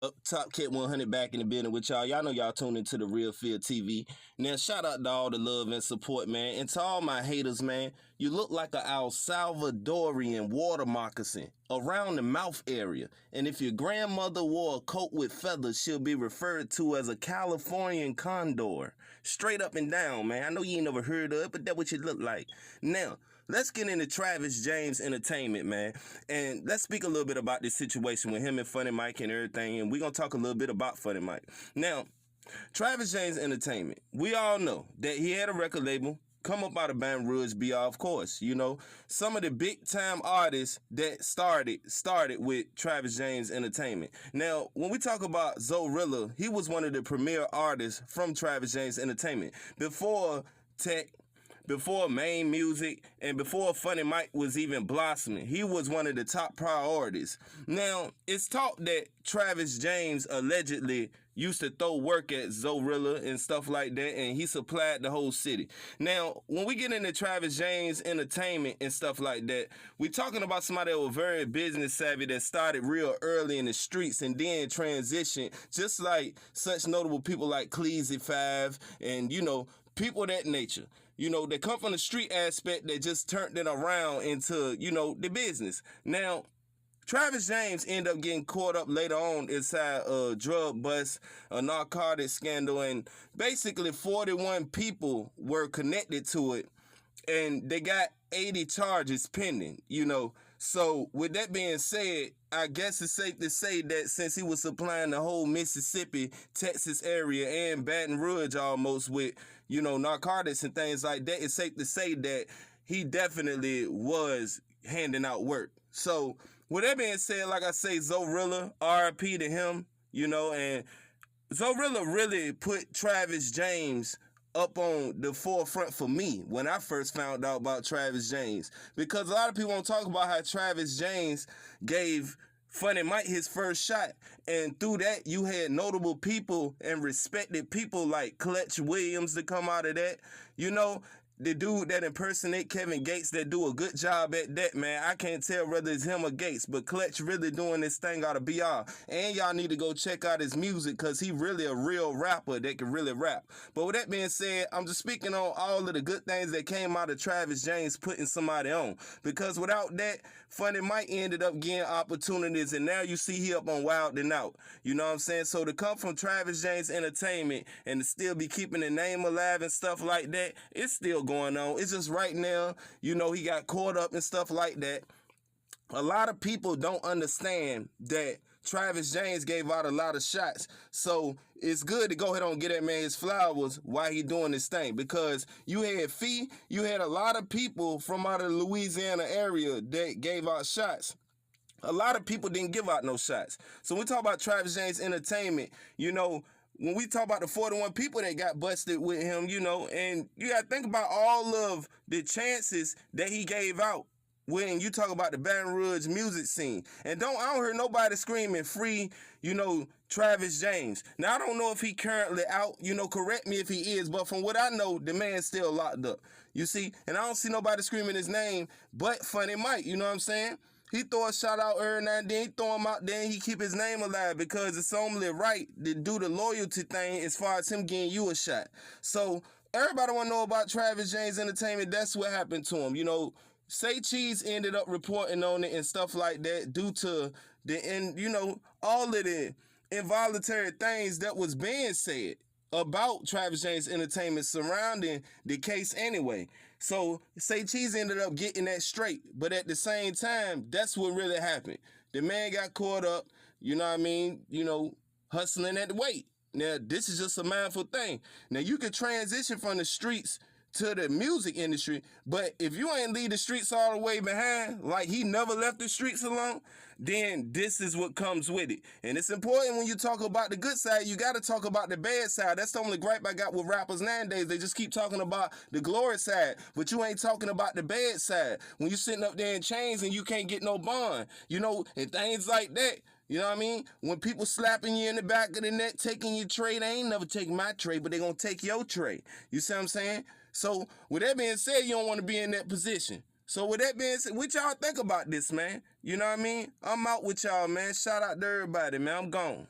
Up Top Cat 100 back in the building with y'all. Y'all know y'all tuned into the Real Feeltv. Now, shout out to all the love and support, man. And to all my haters, man, you look like a El Salvadorian water moccasin around the mouth area. And if your grandmother wore a coat with feathers, she'll be referred to as a Californian condor. Straight up and down, man. I know you ain't never heard of it, but that's what you look like. Now, let's get into Travis James Entertainment, man. And let's speak a little bit about this situation with him and Funny Mike and everything. And we're going to talk a little bit about Funny Mike. Now, Travis James Entertainment, we all know that he had a record label, come up out of Baton Rouge, BR, of course. You know, some of the big time artists that started with Travis James Entertainment. Now, when we talk about Zorilla, he was one of the premier artists from Travis James Entertainment. Before Tech, before Main Music, and before Funny Mike was even blossoming, he was one of the top priorities. Now, it's talk that Travis James allegedly used to throw work at Zorilla and stuff like that, and he supplied the whole city. Now, when we get into Travis James Entertainment and stuff like that, we're talking about somebody that was very business savvy that started real early in the streets and then transitioned, just like such notable people like Cleezy 5 and, you know, people of that nature, you know, that come from the street aspect that just turned it around into, you know, the business. Now, Travis James ended up getting caught up later on inside a drug bust, a narcotics scandal, and basically 41 people were connected to it, and they got 80 charges pending, you know. So with that being said, I guess it's safe to say that since he was supplying the whole Mississippi, Texas area and Baton Rouge almost with, you know, narcotics and things like that, it's safe to say that he definitely was handing out work. So with that being said, like I say, Zorilla, RIP to him, you know, and Zorilla really put Travis James up on the forefront for me when I first found out about Travis James, because a lot of people don't talk about how Travis James gave Funny Mike his first shot, and through that you had notable people and respected people like Clutch Williams to come out of that, you know. The dude that impersonate Kevin Gates that do a good job at that, man. I can't tell whether it's him or Gates, but Clutch really doing this thing out of BR. And y'all need to go check out his music, because he really a real rapper that can really rap. But with that being said, I'm just speaking on all of the good things that came out of Travis James putting somebody on. Because without that, Funny Mike ended up getting opportunities, and now you see he up on Wild and Out. You know what I'm saying? So to come from Travis James Entertainment and to still be keeping the name alive and stuff like that, it's still going on. It's just right now, you know, he got caught up and stuff like that. A lot of people don't understand that Travis James gave out a lot of shots. So it's good to go ahead and get that man his flowers while he doing this thing, because you had Fee, you had a lot of people from out of the Louisiana area that gave out shots. A lot of people didn't give out no shots. So when we talk about Travis James Entertainment, you know, when we talk about the 41 people that got busted with him, you know, and you got to think about all of the chances that he gave out when you talk about the Baton Rouge music scene. And I don't hear nobody screaming free, you know, Travis James. Now, I don't know if he currently out, you know, correct me if he is, but from what I know, the man's still locked up. You see? And I don't see nobody screaming his name but Funny Mike, you know what I'm saying? He throw a shout out every now and then, he throw him out there, and he keep his name alive, because it's only right to do the loyalty thing as far as him getting you a shot. So everybody want to know about Travis James Entertainment. That's what happened to him. You know, Say Cheese ended up reporting on it and stuff like that due to you know, all of the involuntary things that was being said about Travis James Entertainment surrounding the case anyway. So Say Cheese ended up getting that straight, but at the same time, that's what really happened. The man got caught up, you know what I mean, you know, hustling at the weight. Now, this is just a mindful thing. Now, you can transition from the streets to the music industry, but if you ain't leave the streets all the way behind, like he never left the streets alone, then this is what comes with it. And it's important when you talk about the good side, you got to talk about the bad side. That's the only gripe I got with rappers nowadays. They just keep talking about the glory side, but you ain't talking about the bad side. When you sitting up there in chains and you can't get no bond, you know, and things like that. You know what I mean? When people slapping you in the back of the neck, taking your tray, they ain't never take my tray, but they gonna take your tray. You see what I'm saying? So with that being said, you don't want to be in that position. So with that being said, what y'all think about this, man? You know what I mean? I'm out with y'all, man. Shout out to everybody, man. I'm gone.